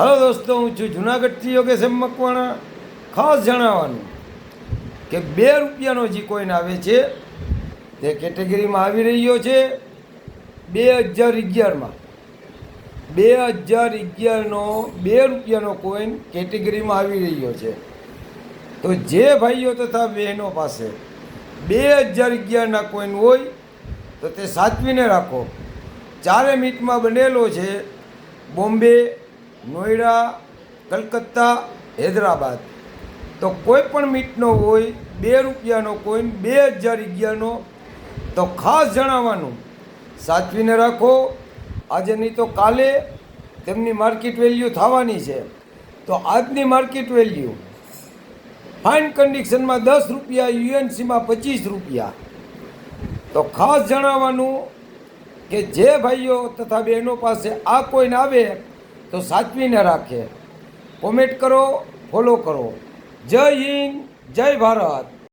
Hello દોસ્તો, હું છું જુનાગઢથી યોગેશ એમ મકવાણા. ખાસ જણાવવાનું કે 2 રૂપિયાનો જે કોઈન આવે છે તે કેટેગરીમાં આવી રહ્યો છે 2011માં. 2011નો 2 રૂપિયાનો કોઈન કેટેગરીમાં આવી રહ્યો છે. તો જે ભાઈઓ તથા બહેનો પાસે 2011ના કોઈન હોય તો તે સાચવીને રાખો. 4 મિનિટમાં બનેલો છે. બોમ્બે, નોઈડા, કલકત્તા, હૈદરાબાદ. તો કોઈ પણ મીટનો હોય 2 રૂપિયાનો કોઈન 2011નો, તો ખાસ જણાવવાનું સાચવીને રાખો. આજે નહીં તો કાલે તેમની માર્કેટ વેલ્યુ થવાની છે. તો આજની માર્કેટ વેલ્યુ ફાઇન કન્ડિશનમાં 10 રૂપિયા, યુએનસીમાં 25 રૂપિયા. તો ખાસ જણાવવાનું કે જે ભાઈઓ તથા બહેનો પાસે આ કોઈન આવે તો સાચવીને રાખે. કોમેન્ટ કરો, ફોલો કરો. જય હિન્દ, જય ભારત.